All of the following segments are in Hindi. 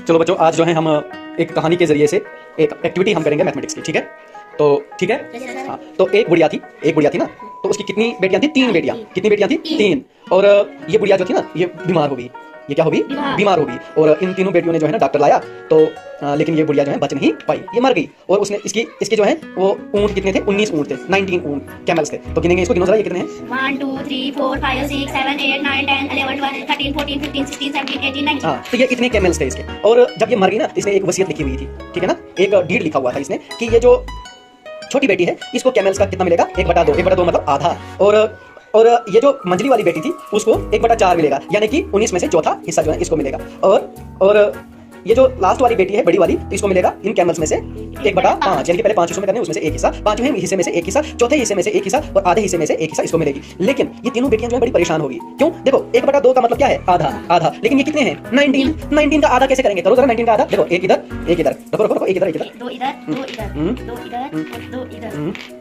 चलो बच्चों, आज जो है हम एक कहानी के जरिए से एक एक्टिविटी हम करेंगे मैथमेटिक्स की। ठीक है, तो ठीक है। हाँ, तो एक बुढ़िया थी ना, तो उसकी कितनी बेटियां थी? 3 बेटियां। कितनी बेटियां थी? 3। और ये बुढ़िया जो थी ना, ये बीमार हो गई। ये क्या होगी? बीमार होगी। और इन तीनों बेटियों ने जो है ना डॉक्टर लाया, तो लेकिन ये बुढ़िया जो है बच नहीं पाई, ये मर गई। और उसने इसके जो है वो ऊँट कितने थे? 19 ऊँट थे, 19 ऊँट कैमल्स थे। तो गिनेंगे इसको, गिनो जरा, ये कितने हैं? 1 2 3 4 5 6 7 8 9 10 11 12 13 14 15 16 17 18 19। हाँ, तो ये इतने कैमल्स थे इसके। और जब ये मर गई ना, इसने एक वसीयत लिखी हुई थी, ठीक है ना, एक डीड लिखा हुआ था इसने कि ये जो छोटी बेटी है इसको कैमल्स का कितना मिलेगा? 1/2। 1/2 मतलब आधा। और ये जो मंझली वाली बेटी थी उसको 1/4 मिलेगा, यानी कि 19 में से चौथा हिस्सा जो है इसको मिलेगा। और ये जो लास्ट वाली बेटी है, बड़ी वाली, तो इसको मिलेगा इन कैमल्स में से 1/5, यानी कि पहले 5 हिस्सों में करने, उसमें से एक हिस्सा, 5वें हिस्से में से एक हिस्सा, चौथे हिस्से में से एक हिस्सा और आधे हिस्से में से एक हिस्सा इसको मिलेगी। लेकिन ये तीनों बेटियां जो है बड़ी परेशान होगी। क्यों? देखो, 1/2 का मतलब क्या है? आधा। लेकिन ये कितने हैं? 19 का आधा कैसे करेंगे? करो जरा 19 का आधा। देखो, एक इधर, एक इधर, रखो, एक इधर, 2 इधर, 2 इधर, 2 इधर, 2 इधर,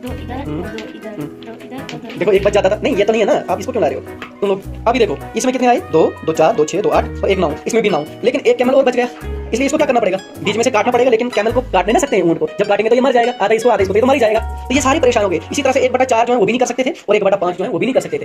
2 इधर, 2 इधर, 2 इधर। देखो, एक बच जाता था। नहीं, ये तो नहीं है ना, आप इसको क्यों ला रहे हो तुम लोग? अभी देखो, इसमें कितने आए? 2, 2 4, 2 6, 2 8 और 1 9। इसमें भी 9, लेकिन एक कैमल और बच गया, इसलिए इसको क्या करना पड़ेगा? बीच में से काटना पड़ेगा। लेकिन कैमल को काट नहीं ना सकते हैं ऊँट को, जब काटेंगे तो ये मर जाएगा। आधा इसको आधा इसको, ये तो मर ही जाएगा। तो ये सारी परेशान हो गए। इसी तरह से 1/4 जो है वो भी नहीं कर सकते थे और 1/5 जो है वो भी नहीं कर सकते थे।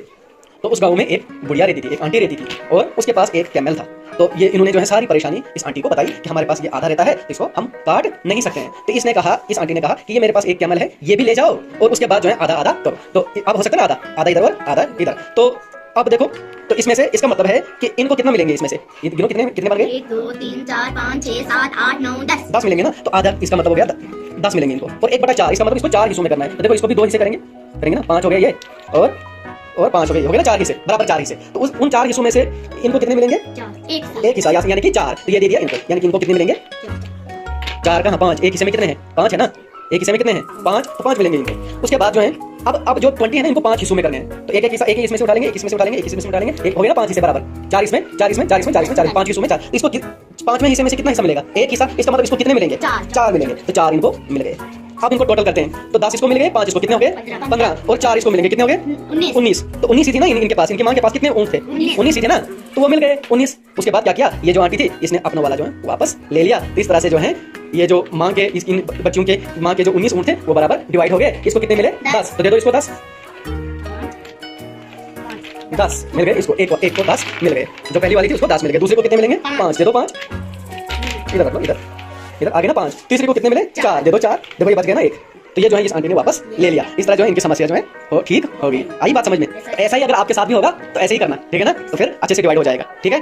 तो उस गांव में एक बुढ़िया रहती थी, एक आंटी रहती थी, और उसके पास एक कैमल था। तो ये इन्होंने जो है सारी परेशानी इस आंटी को बताई कि हमारे पास ये आधा रहता है, इसको हम काट नहीं सकते हैं। तो इस आंटी ने कहा कि ये मेरे पास एक कैमल है, ये भी ले जाओ और उसके बाद जो है आधा आधा करो। तो अब हो सकता है ना, आधा इधर और आधा इधर। तो अब देखो, तो इसमें से इसका मतलब है कि इनको कितना मिलेंगे? इसमें से गिनो, कितने बन गए? 1 2 3 4 5 6 7 8 9 10। 10 मिलेंगे ना। तो आधा इसका मतलब हो गया 10 मिलेंगे इनको। और 1/4 इसका मतलब इसको 4 हिस्सों में करना है। तो देखो, इसको भी 2 हिस्से करेंगे ना। 5 हो गया ये, और 5 हो गए ना, 4 हिस्से, बराबर 4 हिस्से। तो उन 4 हिस्सों में से इनको कितने मिलेंगे? 4, एक हिस्सा, यानी कि 4। तो ये दे दिया इनको, यानी कि इनको कितने मिलेंगे? 4 कहाँ? 5। एक हिस्से में कितने हैं? 5 है ना। एक हिस्से में कितने हैं? 5। तो 5 मिलेंगे इनको। उसके बाद जो है अब जो 20 है ना, इनको 5 हिस्सों में करने हैं। तो एक हिस्सा, एक इसमें से उठा लेंगे, एक इसमें से उठा लेंगे, एक इसमें से उठा लेंगे, एक हो गया ना 5 हिस्से बराबर। 4 इसमें, 5 हिस्सों में 4। इसको 5वें हिस्से में से कितना हिस्सा मिलेगा? एक हिस्सा। इसका मतलब इसको कितने मिलेंगे? 4 मिलेंगे। तो 4 इनको मिल गए। अब इनको टोटल करते हैं, तो 10 इसको मिल गए, 5 इसको, कितने हो गए? 15। और 4 इसको मिलेंगे, कितने हो गए? 19। तो 19 ही थी ना इनके पास। इनकी मां के पास कितने ऊँट थे? 19 ही थे ना, तो वो मिल गए 19। उसके बाद क्या किया? ये जो आंटी थी इसने अपना वाला जो है वापस ले लिया। तो इस तरह से जो है ये जो मां के इन बच्चों के मां के जो 19 ऊँट थे वो बराबर डिवाइड हो गए। इसको कितने मिले? 10। तो दे दो इसको 10 मिल गए। इसको एक को 10 मिल गए। जो पहली वाली थी उसको 10 मिल गए। दूसरे को कितने मिलेंगे? 5। दे दो 5। इधर रख लो, इधर आगे ना 5। तीसरे को कितने मिले? 4। दे दो 4। देखो, ये बच गया ना एक। तो ये जो है इस आंटी ने वापस ले लिया। इस तरह जो है इनकी समस्या जो है वो ठीक होगी। आई बात समझ में? ऐसा ही अगर आपके साथ भी होगा तो ऐसे ही करना, ठीक है ना। तो फिर अच्छे से डिवाइड हो जाएगा, ठीक है।